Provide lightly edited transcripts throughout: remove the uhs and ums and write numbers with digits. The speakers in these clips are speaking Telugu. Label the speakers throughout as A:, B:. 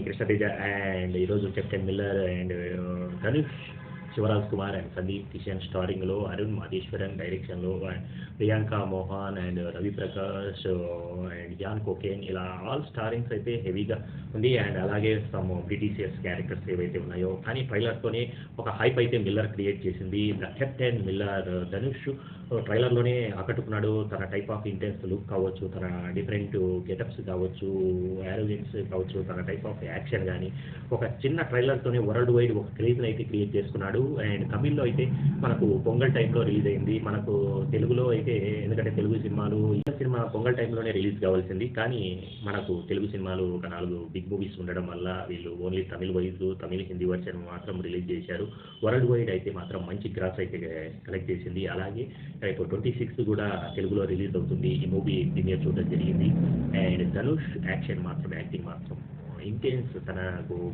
A: కృష్ణతేజ అండ్ ఈరోజు Captain Miller and Dhanush, Shivaraj Kumar and Sundeep Kishan స్టారింగ్లో, అరుణ్ మాధేశ్వరన్ డైరెక్షన్లో, and Priyanka Mohan and Ravi Prakash and John Kokken, ఇలా ఆల్ స్టారింగ్స్ అయితే హెవీగా ఉంది. అండ్ అలాగే సమ్ బ్రిటిషియస్ క్యారెక్టర్స్ ఏవైతే ఉన్నాయో, కానీ ట్రైలర్తోనే ఒక హైప్ అయితే మిల్లర్ క్రియేట్ చేసింది. ద కెప్టెన్ మిల్లర్ ధనుష్ ట్రైలర్లోనే ఆకట్టుకున్నాడు. తన టైప్ ఆఫ్ ఇంటెన్స్ లుక్ కావచ్చు, తన డిఫరెంట్ గెటప్స్ కావచ్చు, యారోగెన్స్ కావచ్చు, తన టైప్ ఆఫ్ యాక్షన్ కానీ ఒక చిన్న ట్రైలర్తోనే వరల్డ్ వైడ్ ఒక క్రేజ్ని అయితే క్రియేట్ చేసుకున్నాడు. అండ్ తమిళ్లో అయితే మనకు పొంగల్ టైంలో రిలీజ్ అయింది. మనకు తెలుగులో అయితే ఎందుకంటే తెలుగు సినిమాలు సినిమా పొంగల్ టైంలోనే రిలీజ్ కావాల్సింది, కానీ మనకు తెలుగు సినిమాలు ఒక 4 బిగ్ మూవీస్ ఉండడం వల్ల వీళ్ళు only Tamil wise Tamil Hindi version మాత్రం రిలీజ్ చేశారు. వరల్డ్ వైడ్ అయితే మాత్రం మంచి గ్రాస్ అయితే కలెక్ట్ చేసింది. అలాగే ఇప్పుడు 26th కూడా తెలుగులో రిలీజ్ అవుతుంది. ఈ మూవీ ప్రీమియర్ చూడడం జరిగింది. అండ్ ధనుష్ యాక్టింగ్ మాత్రం ఇంటెన్స్, తన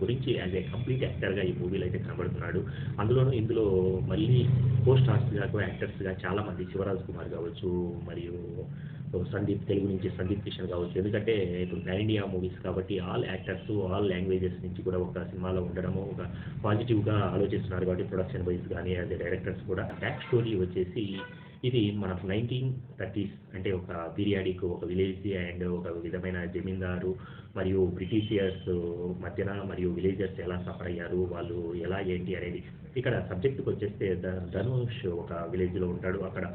A: గురించి యాజ్ ఏ కంప్లీట్ యాక్టర్గా ఈ మూవీలో అయితే కనబడుతున్నాడు. ఇందులో మళ్ళీ కో స్టార్స్గా యాక్టర్స్గా చాలామంది, శివరాజ్ కుమార్ కావచ్చు, మరియు తెలుగు నుంచి సందీప్ కిషన్ కావచ్చు. ఎందుకంటే ఇప్పుడు పాన్ ఇండియా మూవీస్ కాబట్టి ఆల్ యాక్టర్స్ ఆల్ లాంగ్వేజెస్ నుంచి కూడా ఒక సినిమాలో ఉండడము ఒక పాజిటివ్గా ఆలోచిస్తున్నారు కాబట్టి ప్రొడక్షన్ వైజ్ కానీ యాజ్ ఏ డైరెక్టర్స్ కూడా. బ్యాక్ స్టోరీ వచ్చేసి ఇది మనకు 1930s అంటే ఒక పీరియాడిక్ ఒక విలేజ్ అండ్ ఒక విధమైన జమీందారు మరియు బ్రిటిషియర్స్ మధ్యన మరియు విలేజర్స్ ఎలా సఫర్ అయ్యారు, వాళ్ళు ఎలా ఏంటి అనేది ఇక్కడ సబ్జెక్టుకి వచ్చేస్తే ధనుష్ ఒక విలేజ్లో ఉంటాడు. అక్కడ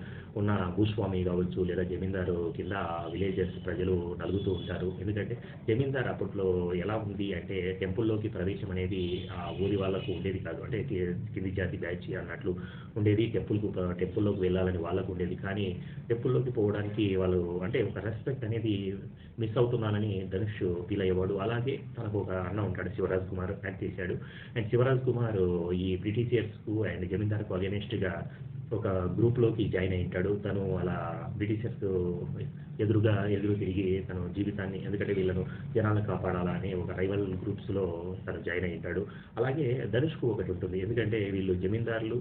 A: ఉన్న భూస్వామి కావచ్చు లేదా జమీందారు కింద విలేజర్స్ ప్రజలు నలుగుతూ ఉంటారు. ఎందుకంటే జమీందార్ అప్పట్లో ఎలా ఉంది అంటే టెంపుల్లోకి ప్రవేశం అనేది ఆ ఊరి వాళ్ళకు ఉండేది కాదు. అంటే కింది జాతి బ్యాచ్ అన్నట్లు ఉండేది. టెంపుల్లోకి వెళ్ళాలని వాళ్ళకు ఉండేది, కానీ టెంపుల్లోకి పోవడానికి వాళ్ళు అంటే ఒక రెస్పెక్ట్ అనేది మిస్ అవుతున్నానని ధనుష్ ఫీల్ అయ్యేవాడు. అలాగే తనకు ఒక అన్న ఉంటాడు, శివరాజ్ కుమార్ యాక్ట్ చేశాడు. అండ్ శివరాజ్ కుమార్ ఈ బ్రిటిషియర్స్కు అండ్ జమీందార్కు అగెనిస్ట్గా ఒక గ్రూప్లోకి జాయిన్ అయి ఉంటాడు. తను అలా బ్రిటిషర్స్ ఎదురు తిరిగి తన జీవితాన్ని, ఎందుకంటే వీళ్ళను జనాలను కాపాడాలా అనే ఒక రైవల్ గ్రూప్స్లో తను జాయిన్ అయి ఉంటాడు. అలాగే ధనుష్కు ఒకటి ఉంటుంది, ఎందుకంటే వీళ్ళు జమీందారులు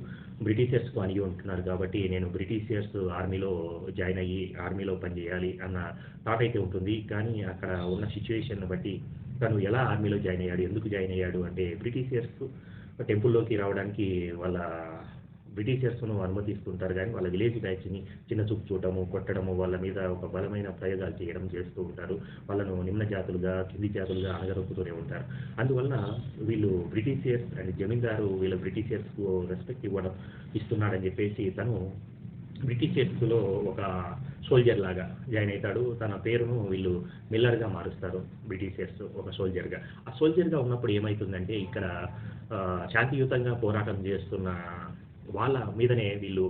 A: బ్రిటిషర్స్కు అణిగి ఉంటున్నారు కాబట్టి నేను బ్రిటిషియర్స్ ఆర్మీలో జాయిన్ అయ్యి ఆర్మీలో పనిచేయాలి అన్న థాట్ అయితే ఉంటుంది. కానీ అక్కడ ఉన్న సిచ్యువేషన్ బట్టి తను ఎలా ఆర్మీలో జాయిన్ అయ్యాడు, ఎందుకు జాయిన్ అయ్యాడు అంటే బ్రిటిషియర్స్ టెంపుల్లోకి రావడానికి వాళ్ళ బ్రిటిషర్స్ను అనుమతిస్తుంటారు, కానీ వాళ్ళ విలేజ్ బ్యాచ్ని చిన్న చూపు చూడటము, కొట్టడము, వాళ్ళ మీద ఒక బలమైన ప్రయోగాలు చేయడం చేస్తూ ఉంటారు. వాళ్ళను నిమ్న జాతులుగా కింది జాతులుగా అణగరొక్కుతూనే ఉంటారు. అందువలన వీళ్ళు బ్రిటిషియర్స్ అండ్ జమీందారు వీళ్ళ బ్రిటిషియర్స్కు రెస్పెక్ట్ ఇస్తున్నాడని చెప్పేసి తను బ్రిటిషర్స్లో ఒక సోల్జర్ లాగా జాయిన్ అవుతాడు. తన పేరును వీళ్ళు మిల్లర్గా మారుస్తారు బ్రిటిషర్స్ ఒక సోల్జర్గా. ఆ సోల్జర్గా ఉన్నప్పుడు ఏమవుతుందంటే ఇక్కడ శాంతియుతంగా పోరాటం చేస్తున్న వాళ్ళ మీదనే వీళ్ళు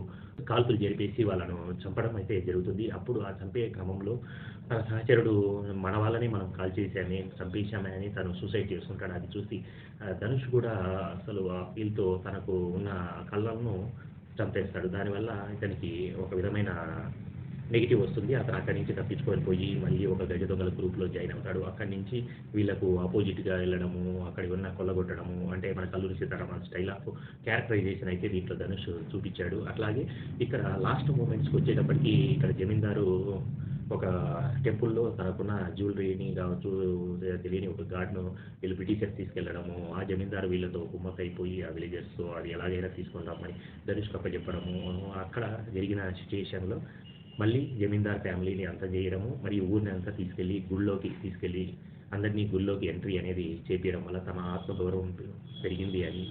A: కాల్పులు జరిపేసి వాళ్ళను చంపడం అయితే జరుగుతుంది. అప్పుడు ఆ చంపే క్రమంలో తన సహచరుడు మన వాళ్ళని మనం కాల్ చేసామని చంపేశామని తను సూసైడ్ చేసుకుంటాడు. అది చూసి ధనుష్ కూడా అసలు ఆ ఫీల్తో తనకు ఉన్న కళ్ళను చంపేస్తాడు. దానివల్ల ఇతనికి ఒక విధమైన నెగిటివ్ వస్తుంది. అతను అక్కడి నుంచి తప్పించుకొని పోయి మళ్ళీ ఒక గజ దొంగల గ్రూప్లో జాయిన్ అవుతాడు. అక్కడి నుంచి వీళ్ళకు ఆపోజిట్గా వెళ్ళడము, అక్కడ ఉన్న కొల్లగొట్టడము, అంటే మన Kalluri Sitaraman style of characterization అయితే దీంట్లో ధనుష్ చూపించాడు. అట్లాగే ఇక్కడ లాస్ట్ మూమెంట్స్కి వచ్చేటప్పటికి ఇక్కడ జమీందారు ఒక టెంపుల్లో తనకున్న జ్యువెలరీని కావచ్చు తెలియని ఒక గార్డ్ను వీళ్ళు బ్రిటిషర్స్ తీసుకెళ్లడము, ఆ జమీందారు వీళ్ళతో కుమ్మక్ అయిపోయి ఆ విలేజర్స్ అది ఎలాగైనా తీసుకొని రమ్మని ధనుష్ కప్ప చెప్పడము, అక్కడ జరిగిన సిచ్యుయేషన్లో మళ్ళీ జమీందార్ ఫ్యామిలీని అంతా చేయడము మరియు ఊరిని అంతా తీసుకెళ్ళి అందరినీ గుళ్ళోకి ఎంట్రీ అనేది చేపించడం వల్ల తమ ఆత్మగౌరవం పెరిగింది అని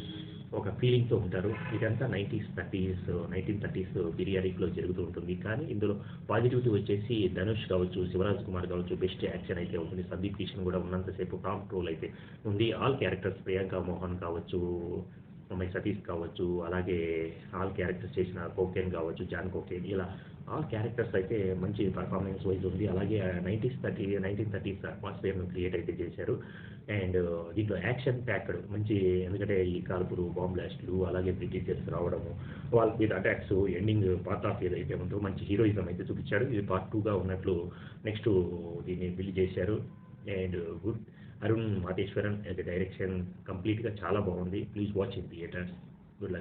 A: ఒక ఫీలింగ్తో ఉంటారు. ఇదంతా 1930s పీరియాడిక్లో జరుగుతూ ఉంటుంది. కానీ ఇందులో పాజిటివిటీ వచ్చేసి ధనుష్ కావచ్చు, శివరాజ్ కుమార్ కావచ్చు బెస్ట్ యాక్షన్ అయితే ఉంటుంది. సందీప్ కిషన్ కూడా ఉన్నంతసేపు టాప్ రోల్ అయితే ఉంది. ఆల్ క్యారెక్టర్స్ ప్రియాంక మోహన్ కావచ్చు, సతీష్ కావచ్చు, అలాగే ఆల్ క్యారెక్టర్స్ చేసిన కోకేన్ కావచ్చు, జాన్ కోకేన్, ఇలా ఆల్ క్యారెక్టర్స్ అయితే మంచి పర్ఫార్మెన్స్ వైజ్ ఉంది. అలాగే 1930s అట్మాస్ఫియర్ను క్రియేట్ అయితే చేశారు. అండ్ దీంట్లో యాక్షన్ ప్యాక్డ్ మంచి, ఎందుకంటే ఈ కాల్పులు బాంబ్ బ్లాస్టులు అలాగే బ్రిటిషర్స్ రావడము వాళ్ళ మీద అటాక్స్ ఎండింగ్ పార్ట్ ఆఫ్ ఏదైతే ఉందో మంచి హీరోయిజం అయితే చూపించాడు. ఇది పార్ట్ 2గా ఉన్నట్లు నెక్స్ట్ దీన్ని బిల్డ్ చేశారు. అండ్ గుడ్ అరుణ్ మాధేశ్వరన్ డైరెక్షన్ కంప్లీట్గా చాలా బాగుంది. Please watch in theatres.